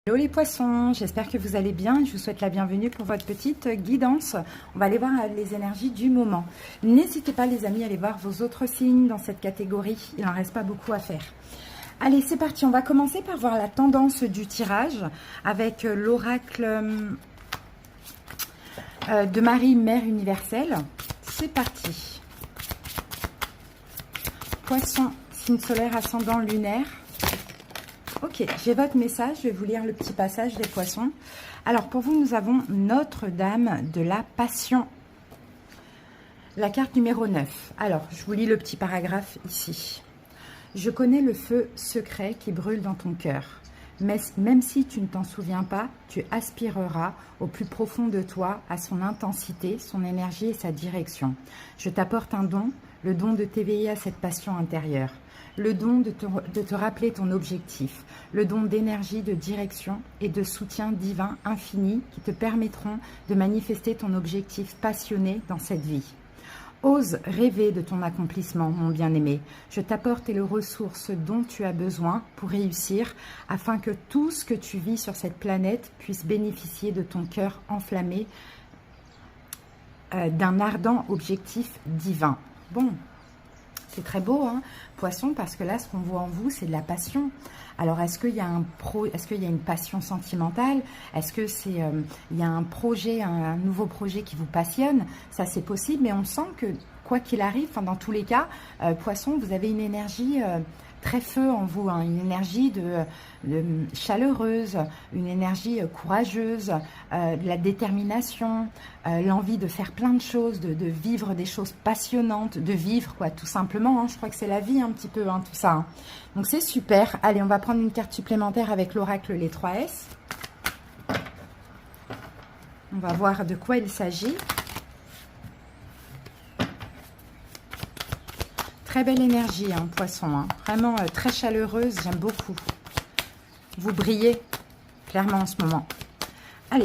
Hello les poissons, j'espère que vous allez bien. Je vous souhaite la bienvenue pour votre petite guidance. On va aller voir les énergies du moment. N'hésitez pas les amis à aller voir vos autres signes dans cette catégorie. Il n'en reste pas beaucoup à faire. Allez, c'est parti. On va commencer par voir la tendance du tirage avec l'oracle de Marie, Mère universelle. C'est parti. Poisson, signe solaire, ascendant, lunaire. Ok, j'ai votre message, je vais vous lire le petit passage des poissons. Alors pour vous, nous avons Notre-Dame de la Passion. La carte numéro 9. Alors, je vous lis le petit paragraphe ici. Je connais le feu secret qui brûle dans ton cœur. Mais même si tu ne t'en souviens pas, tu aspireras au plus profond de toi à son intensité, son énergie et sa direction. Je t'apporte un don, le don de t'éveiller à cette passion intérieure. Le don de te rappeler ton objectif, le don d'énergie, de direction et de soutien divin infini qui te permettront de manifester ton objectif passionné dans cette vie. Ose rêver de ton accomplissement, mon bien-aimé. Je t'apporte les ressources dont tu as besoin pour réussir, afin que tout ce que tu vis sur cette planète puisse bénéficier de ton cœur enflammé d'un ardent objectif divin. Bon. C'est très beau, hein, poisson, parce que là, ce qu'on voit en vous, c'est de la passion. Alors, est-ce qu'il y a est-ce qu'il y a une passion sentimentale? Est-ce que c'est, il y a un projet, un nouveau projet qui vous passionne? Ça, c'est possible, mais on sent que, quoi qu'il arrive, enfin, dans tous les cas, poisson, vous avez une énergie très feu en vous, hein, une énergie de chaleureuse, une énergie courageuse, de la détermination, l'envie de faire plein de choses, de vivre des choses passionnantes, de vivre quoi, tout simplement. Hein, je crois que c'est la vie un petit peu, hein, tout ça. Hein. Donc c'est super. Allez, on va prendre une carte supplémentaire avec l'oracle les 3S. On va voir de quoi il s'agit. Très belle énergie, hein, poisson. Hein. Vraiment très chaleureuse, j'aime beaucoup. Vous brillez clairement en ce moment. Allez,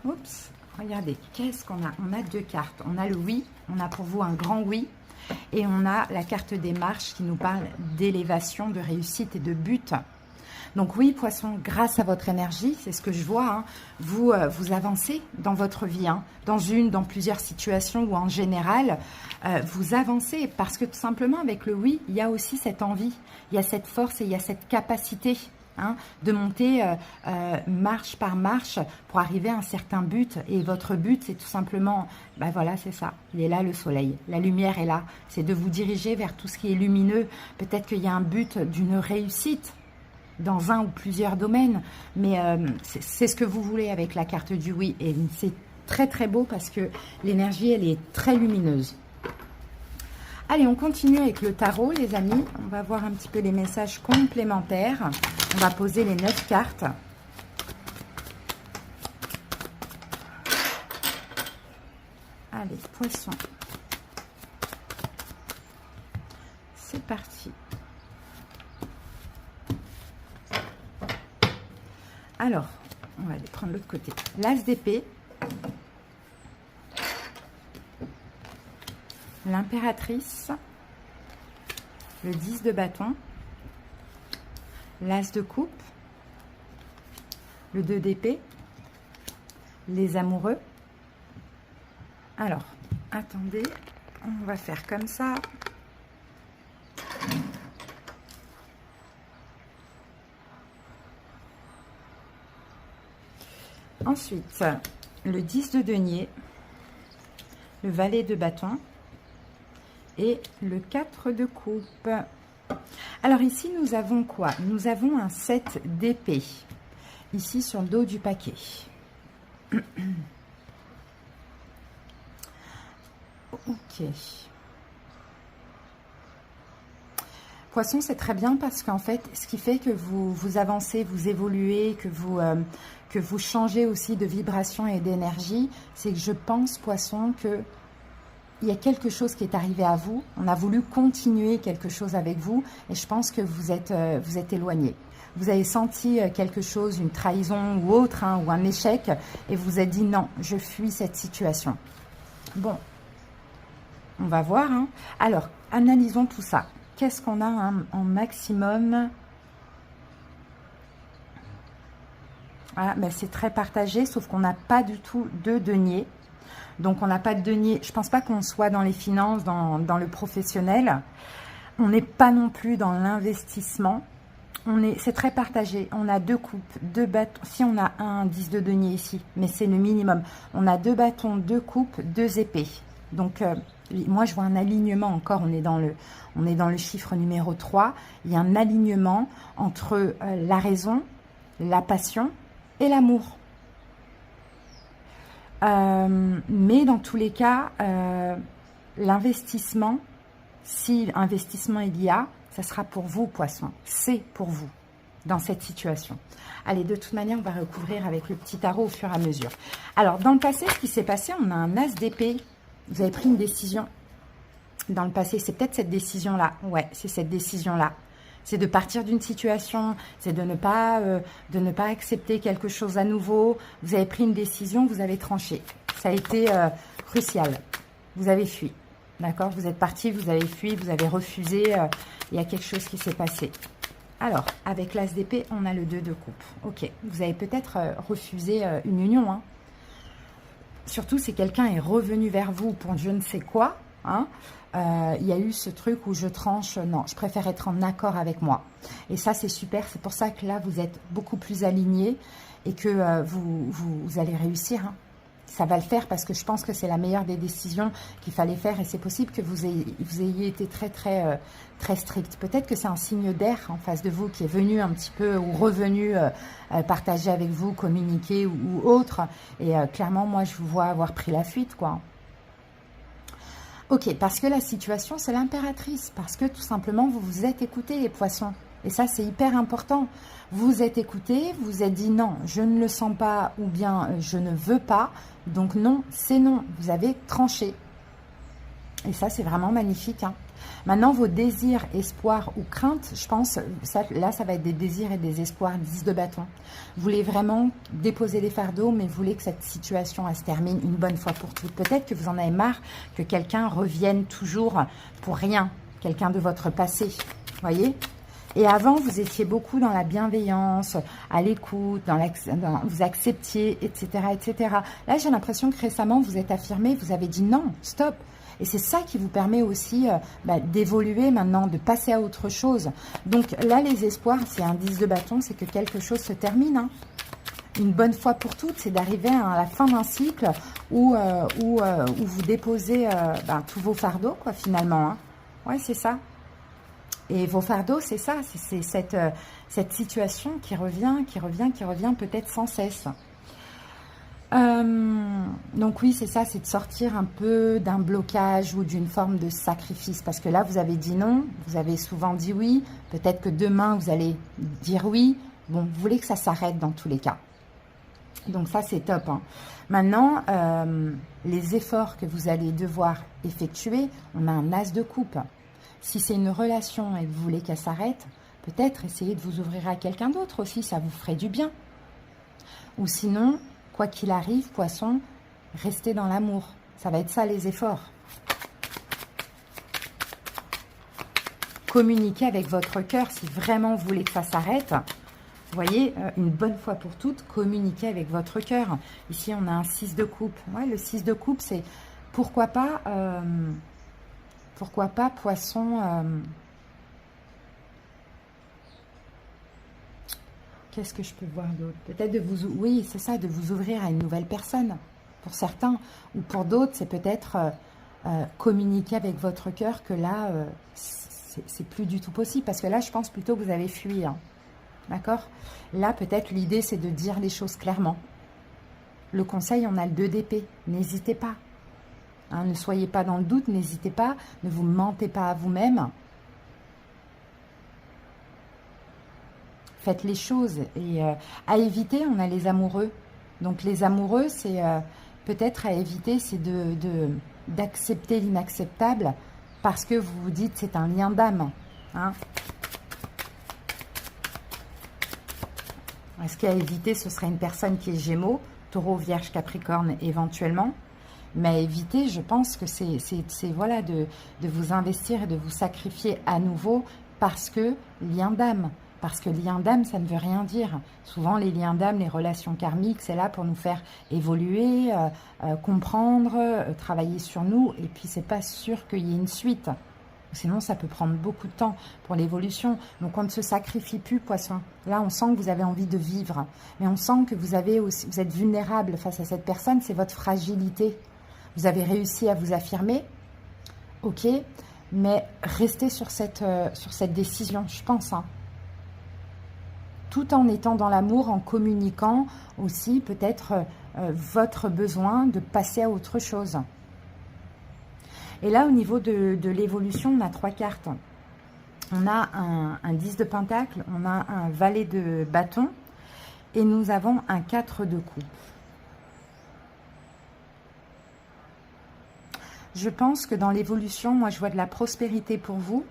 oups, regardez, qu'est-ce qu'on a? On a deux cartes. On a le oui, on a pour vous un grand oui. Et on a la carte des marches qui nous parle d'élévation, de réussite et de but. Donc oui, poisson, grâce à votre énergie, c'est ce que je vois, hein, vous avancez dans votre vie, hein, dans plusieurs situations ou en général, vous avancez parce que tout simplement avec le oui, il y a aussi cette envie, il y a cette force et il y a cette capacité hein, de monter marche par marche pour arriver à un certain but. Et votre but, c'est tout simplement, ben voilà, c'est ça, il est là le soleil, la lumière est là, c'est de vous diriger vers tout ce qui est lumineux. Peut-être qu'il y a un but d'une réussite dans un ou plusieurs domaines, mais c'est ce que vous voulez avec la carte du oui, et c'est très très beau parce que l'énergie elle est très lumineuse. Allez, on continue avec le tarot les amis, on va voir un petit peu les messages complémentaires, on va poser les 9 cartes. Allez, poisson, c'est parti. Alors, on va aller prendre l'autre côté. L'as d'épée, l'impératrice, le 10 de bâton, l'as de coupe, le 2 d'épée, les amoureux. Alors, attendez, on va faire comme ça. Ensuite, le 10 de denier, le valet de bâton et le 4 de coupe. Alors ici, nous avons quoi? Nous avons un 7 d'épée, ici sur le dos du paquet. Ok. Poisson, c'est très bien parce qu'en fait, ce qui fait que vous avancez, vous évoluez, que vous changez aussi de vibration et d'énergie, c'est que je pense, poisson, que il y a quelque chose qui est arrivé à vous. On a voulu continuer quelque chose avec vous et je pense que vous êtes éloigné. Vous avez senti quelque chose, une trahison ou autre, hein, ou un échec, et vous vous êtes dit non, je fuis cette situation. Bon, on va voir. Hein. Alors, analysons tout ça. Qu'est-ce qu'on a en maximum? Ah, ben c'est très partagé, sauf qu'on n'a pas du tout de denier. Donc, on n'a pas de denier. Je ne pense pas qu'on soit dans les finances, dans le professionnel. On n'est pas non plus dans l'investissement. C'est très partagé. On a 2 coupes, 2 bâtons. Si on a un 10 de denier ici, mais c'est le minimum. On a 2 bâtons, 2 coupes, 2 épées. Donc, moi, je vois un alignement encore. On est dans le chiffre numéro 3. Il y a un alignement entre la raison, la passion et l'amour. Mais dans tous les cas, l'investissement, si investissement il y a, ça sera pour vous, poisson. C'est pour vous, dans cette situation. Allez, de toute manière, on va recouvrir avec le petit tarot au fur et à mesure. Alors, dans le passé, ce qui s'est passé, on a un as d'épée. Vous avez pris une décision dans le passé. C'est peut-être cette décision-là. Ouais, c'est cette décision-là. C'est de partir d'une situation, c'est de ne pas accepter quelque chose à nouveau. Vous avez pris une décision, vous avez tranché. Ça a été crucial. Vous avez fui. D'accord? Vous êtes parti, vous avez fui, vous avez refusé. Il y a quelque chose qui s'est passé. Alors, avec l'as d'épée, on a le 2 de coupe. Ok, vous avez peut-être refusé une union. Hein. Surtout si quelqu'un est revenu vers vous pour je ne sais quoi. Hein. Il y a eu ce truc où je tranche, non, je préfère être en accord avec moi. Et ça, c'est super. C'est pour ça que là, vous êtes beaucoup plus aligné et que vous allez réussir. Hein. Ça va le faire parce que je pense que c'est la meilleure des décisions qu'il fallait faire. Et c'est possible que vous ayez été très strict. Peut-être que c'est un signe d'air en face de vous qui est venu un petit peu ou revenu partager avec vous, communiquer ou autre. Et clairement, moi, je vous vois avoir pris la fuite, quoi. Ok, parce que la situation, c'est l'impératrice. Parce que tout simplement, vous vous êtes écoutés, les poissons. Et ça, c'est hyper important. Vous vous êtes écoutés, vous vous êtes dit non, je ne le sens pas ou bien je ne veux pas. Donc non, c'est non. Vous avez tranché. Et ça, c'est vraiment magnifique. Hein. Maintenant, vos désirs, espoirs ou craintes, je pense, là, ça va être des désirs et des espoirs 10 de bâton. Vous voulez vraiment déposer les fardeaux, mais vous voulez que cette situation, elle se termine une bonne fois pour toutes. Peut-être que vous en avez marre que quelqu'un revienne toujours pour rien, quelqu'un de votre passé, voyez ? Et avant, vous étiez beaucoup dans la bienveillance, à l'écoute, vous acceptiez, etc., etc. Là, j'ai l'impression que récemment, vous êtes affirmé, vous avez dit non, stop. Et c'est ça qui vous permet aussi d'évoluer maintenant, de passer à autre chose. Donc là, les espoirs, c'est un 10 de bâton, c'est que quelque chose se termine. Hein. Une bonne fois pour toutes, c'est d'arriver à la fin d'un cycle où vous déposez tous vos fardeaux, quoi, finalement. Hein. Ouais, c'est ça. Et vos fardeaux, c'est ça, c'est cette situation qui revient peut-être sans cesse. Donc oui, c'est ça, c'est de sortir un peu d'un blocage ou d'une forme de sacrifice. Parce que là, vous avez dit non, vous avez souvent dit oui. Peut-être que demain, vous allez dire oui. Bon, vous voulez que ça s'arrête dans tous les cas. Donc ça, c'est top. Hein. Maintenant, les efforts que vous allez devoir effectuer, on a un as de coupe. Si c'est une relation et vous voulez qu'elle s'arrête, peut-être essayez de vous ouvrir à quelqu'un d'autre aussi, ça vous ferait du bien. Ou sinon, quoi qu'il arrive, poisson, restez dans l'amour. Ça va être ça les efforts. Communiquez avec votre cœur si vraiment vous voulez que ça s'arrête. Vous voyez, une bonne fois pour toutes, communiquez avec votre cœur. Ici, on a un 6 de coupe. Ouais, le 6 de coupe, c'est pourquoi pas poisson... Qu'est-ce que je peux voir d'autre? Peut-être de vous... Oui, c'est ça, de vous ouvrir à une nouvelle personne. Pour certains. Ou pour d'autres, c'est peut-être communiquer avec votre cœur que là, c'est plus du tout possible. Parce que là, je pense plutôt que vous avez fui. Hein. D'accord? Là, peut-être, l'idée, c'est de dire les choses clairement. Le conseil, on a le 2 d'épée. N'hésitez pas. Hein, ne soyez pas dans le doute, n'hésitez pas. Ne vous mentez pas à vous-même. Faites les choses. Et à éviter, on a les amoureux. Donc, les amoureux, c'est peut-être à éviter, c'est d'accepter l'inacceptable parce que vous vous dites c'est un lien d'âme. Hein. Ce qu'à éviter, ce serait une personne qui est Gémeaux, Taureau, Vierge, Capricorne éventuellement. Mais à éviter, je pense que c'est voilà, de vous investir et de vous sacrifier à nouveau parce que lien d'âme. Parce que lien d'âme, ça ne veut rien dire. Souvent, les liens d'âme, les relations karmiques, c'est là pour nous faire évoluer, comprendre, travailler sur nous. Et puis, c'est pas sûr qu'il y ait une suite. Sinon, ça peut prendre beaucoup de temps pour l'évolution. Donc, on ne se sacrifie plus, poisson. Là, on sent que vous avez envie de vivre. Mais on sent que vous êtes vulnérable face à cette personne. C'est votre fragilité. Vous avez réussi à vous affirmer. Ok, mais restez sur cette décision, je pense. Hein. Tout en étant dans l'amour, en communiquant aussi peut-être votre besoin de passer à autre chose. Et là, au niveau de l'évolution, on a 3 cartes. On a un 10 de pentacle, on a un valet de bâton et nous avons un 4 de coups. Je pense que dans l'évolution, moi, je vois de la prospérité pour vous.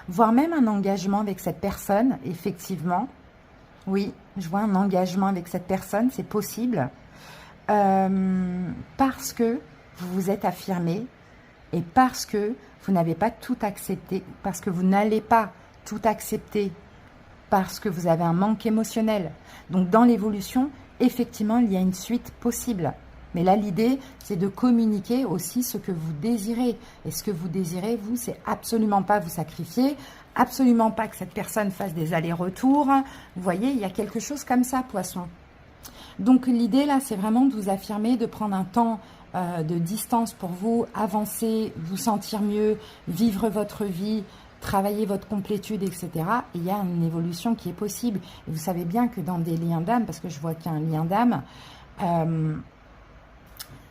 Voire même un engagement avec cette personne, effectivement. Oui, je vois un engagement avec cette personne, c'est possible. Parce que vous vous êtes affirmé et parce que vous n'avez pas tout accepté, parce que vous n'allez pas tout accepter, parce que vous avez un manque émotionnel. Donc, dans l'évolution, effectivement, il y a une suite possible. Mais là, l'idée, c'est de communiquer aussi ce que vous désirez. Et ce que vous désirez, vous, c'est absolument pas vous sacrifier, absolument pas que cette personne fasse des allers-retours. Vous voyez, il y a quelque chose comme ça, poisson. Donc, l'idée, là, c'est vraiment de vous affirmer, de prendre un temps de distance pour vous, avancer, vous sentir mieux, vivre votre vie, travailler votre complétude, etc. Et il y a une évolution qui est possible. Et vous savez bien que dans des liens d'âme, parce que je vois qu'il y a un lien d'âme,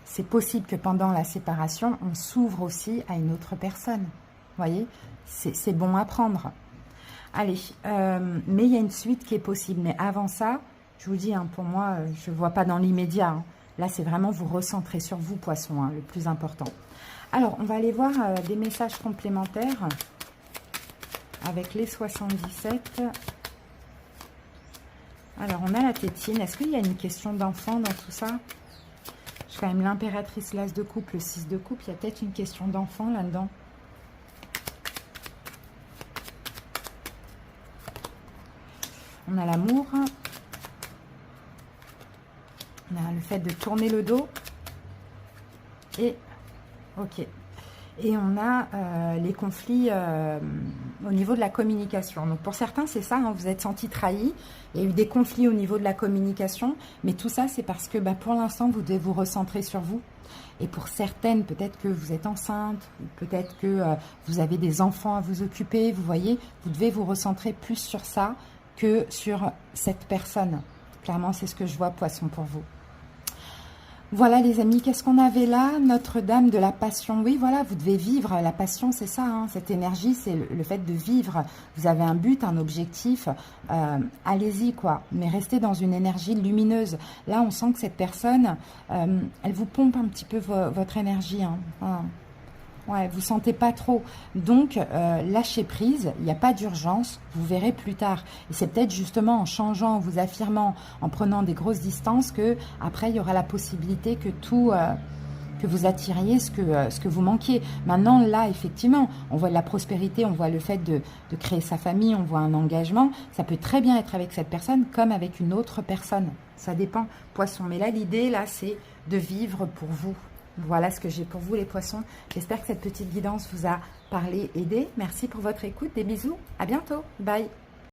c'est possible que pendant la séparation, on s'ouvre aussi à une autre personne. Vous voyez, c'est bon à prendre. Allez, mais il y a une suite qui est possible. Mais avant ça, je vous dis, hein, pour moi, je ne vois pas dans l'immédiat. Hein. Là, c'est vraiment vous recentrer sur vous, poisson, hein, le plus important. Alors, on va aller voir des messages complémentaires avec les 77. Alors, on a la tétine. Est-ce qu'il y a une question d'enfant dans tout ça ? J'ai quand même l'impératrice, l'as de coupe, le 6 de coupe. Il y a peut-être une question d'enfant là-dedans. On a l'amour. On a le fait de tourner le dos. Et, ok. Et on a les conflits au niveau de la communication. Donc pour certains, c'est ça, hein, vous êtes senti trahi. Il y a eu des conflits au niveau de la communication. Mais tout ça, c'est parce que pour l'instant, vous devez vous recentrer sur vous. Et pour certaines, peut-être que vous êtes enceinte, peut-être que vous avez des enfants à vous occuper. Vous voyez, vous devez vous recentrer plus sur ça que sur cette personne. Clairement, c'est ce que je vois, poisson, pour vous. Voilà les amis, qu'est-ce qu'on avait là? Notre-Dame de la passion. Oui, voilà, vous devez vivre. La passion, c'est ça, hein, cette énergie, c'est le fait de vivre. Vous avez un but, un objectif. Allez-y, quoi. Mais restez dans une énergie lumineuse. Là, on sent que cette personne, elle vous pompe un petit peu votre énergie. Hein. Voilà. Ouais, vous sentez pas trop. Donc, lâchez prise, il n'y a pas d'urgence, vous verrez plus tard. Et c'est peut-être justement en changeant, en vous affirmant, en prenant des grosses distances que après il y aura la possibilité que que vous attiriez ce que vous manquiez. Maintenant, là, effectivement, on voit de la prospérité, on voit le fait de créer sa famille, on voit un engagement. Ça peut très bien être avec cette personne comme avec une autre personne. Ça dépend, poisson. Mais là, l'idée, là, c'est de vivre pour vous. Voilà ce que j'ai pour vous les poissons. J'espère que cette petite guidance vous a parlé, aidé. Merci pour votre écoute. Des bisous. À bientôt. Bye.